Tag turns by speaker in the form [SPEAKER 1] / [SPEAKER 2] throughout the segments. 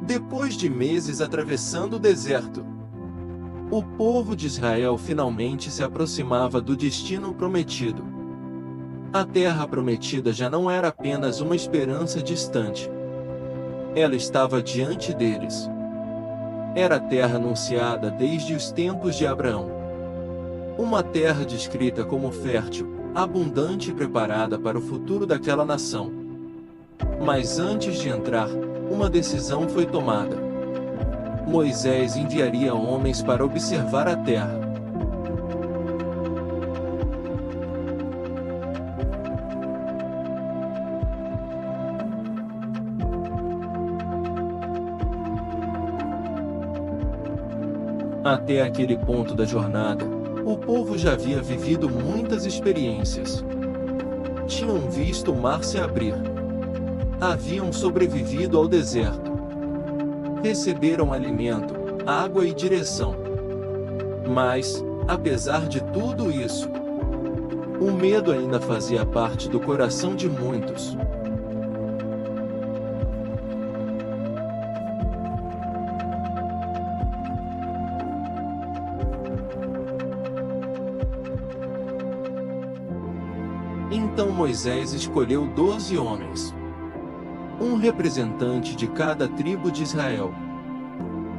[SPEAKER 1] Depois de meses atravessando o deserto, o povo de Israel finalmente se aproximava do destino prometido. A terra prometida já não era apenas uma esperança distante. Ela estava diante deles. Era a terra anunciada desde os tempos de Abraão. Uma terra descrita como fértil, abundante e preparada para o futuro daquela nação. Mas antes de entrar, uma decisão foi tomada. Moisés enviaria homens para observar a terra. Até aquele ponto da jornada, o povo já havia vivido muitas experiências. Tinham visto o mar se abrir. Haviam sobrevivido ao deserto. Receberam alimento, água e direção. Mas, apesar de tudo isso, o medo ainda fazia parte do coração de muitos. Então Moisés escolheu 12 homens, um representante de cada tribo de Israel.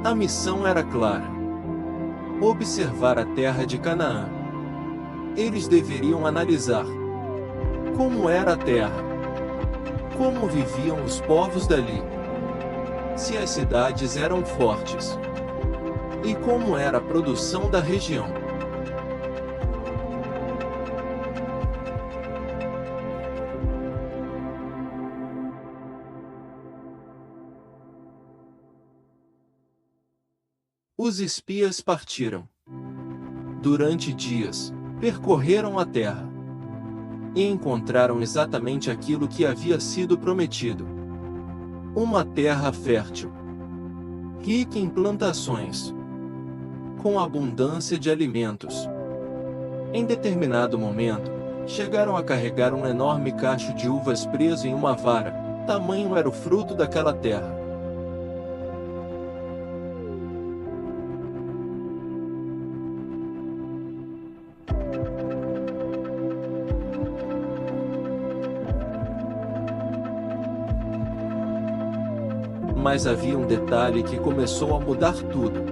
[SPEAKER 1] A missão era clara: observar a terra de Canaã. Eles deveriam analisar como era a terra, como viviam os povos dali, se as cidades eram fortes e como era a produção da região. Os espias partiram. Durante dias, percorreram a terra e encontraram exatamente aquilo que havia sido prometido: uma terra fértil, rica em plantações, com abundância de alimentos. Em determinado momento, chegaram a carregar um enorme cacho de uvas preso em uma vara, tamanho era o fruto daquela terra. Mas havia um detalhe que começou a mudar tudo.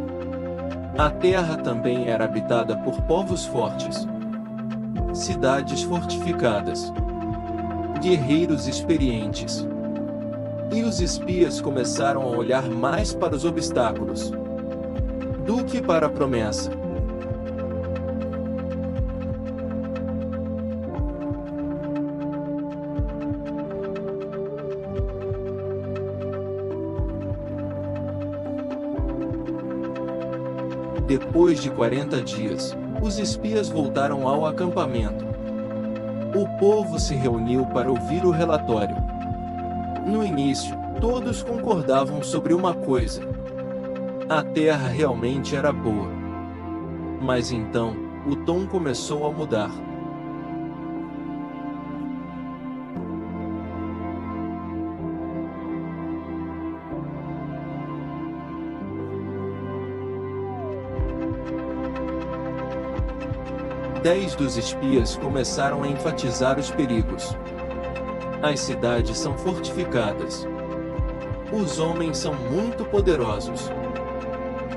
[SPEAKER 1] A terra também era habitada por povos fortes, cidades fortificadas, guerreiros experientes. E os espias começaram a olhar mais para os obstáculos do que para a promessa. Depois de 40 dias, os espias voltaram ao acampamento. O povo se reuniu para ouvir o relatório. No início, todos concordavam sobre uma coisa: a terra realmente era boa. Mas então, o tom começou a mudar. Dez dos espias começaram a enfatizar os perigos. As cidades são fortificadas. Os homens são muito poderosos.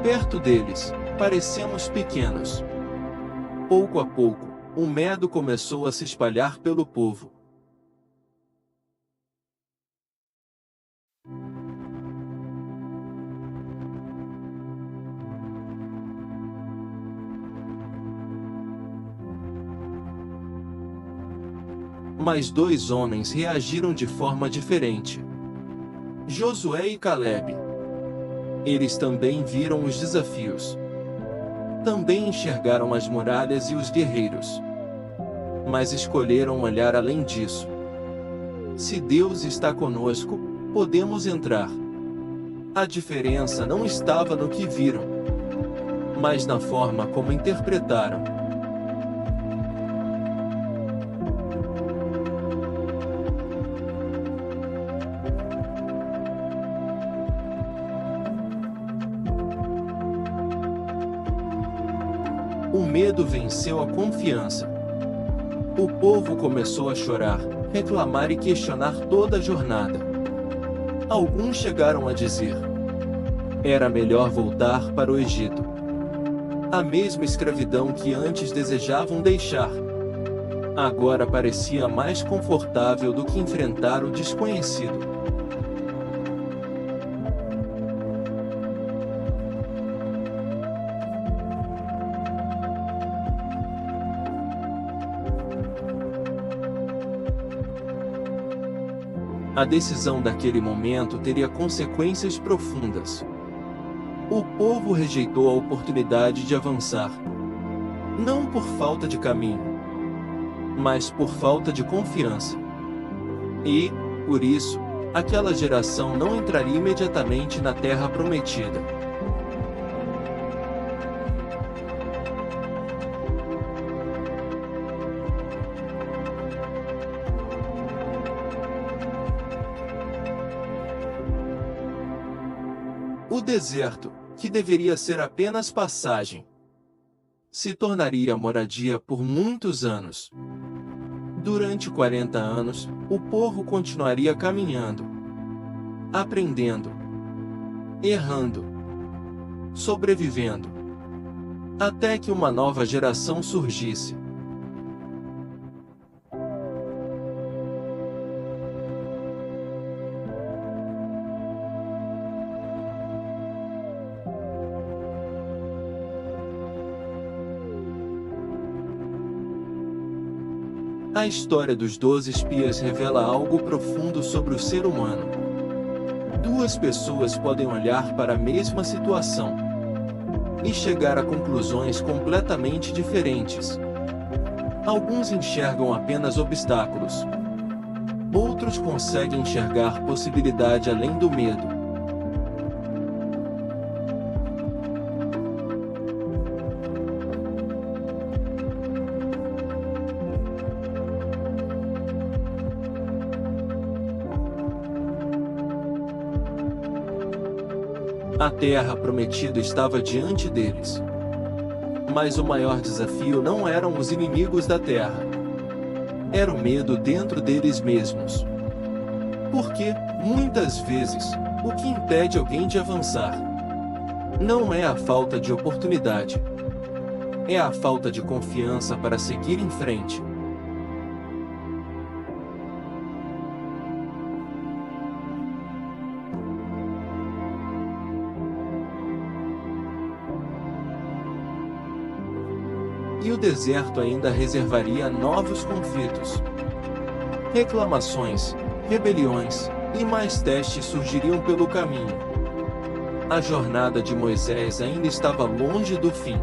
[SPEAKER 1] Perto deles, parecemos pequenos. Pouco a pouco, o medo começou a se espalhar pelo povo. Mas dois homens reagiram de forma diferente: Josué e Calebe. Eles também viram os desafios. Também enxergaram as muralhas e os guerreiros. Mas escolheram olhar além disso. Se Deus está conosco, podemos entrar. A diferença não estava no que viram, mas na forma como interpretaram. o medo venceu a confiança. O povo começou a chorar, reclamar e questionar toda a jornada. Alguns chegaram a dizer: era melhor voltar para o Egito. A mesma escravidão que antes desejavam deixar, agora parecia mais confortável do que enfrentar o desconhecido. A decisão daquele momento teria consequências profundas. O povo rejeitou a oportunidade de avançar, não por falta de caminho, mas por falta de confiança. E, por isso, aquela geração não entraria imediatamente na Terra Prometida. O deserto, que deveria ser apenas passagem, se tornaria moradia por muitos anos. Durante 40 anos, o povo continuaria caminhando, aprendendo, errando, sobrevivendo, até que uma nova geração surgisse. A história dos 12 espias revela algo profundo sobre o ser humano. Duas pessoas podem olhar para a mesma situação e chegar a conclusões completamente diferentes. Alguns enxergam apenas obstáculos. Outros conseguem enxergar possibilidade além do medo. A Terra Prometida estava diante deles. Mas o maior desafio não eram os inimigos da Terra. Era o medo dentro deles mesmos. Porque, muitas vezes, o que impede alguém de avançar não é a falta de oportunidade. É a falta de confiança para seguir em frente. E o deserto ainda reservaria novos conflitos. Reclamações, rebeliões e mais testes surgiriam pelo caminho. A jornada de Moisés ainda estava longe do fim.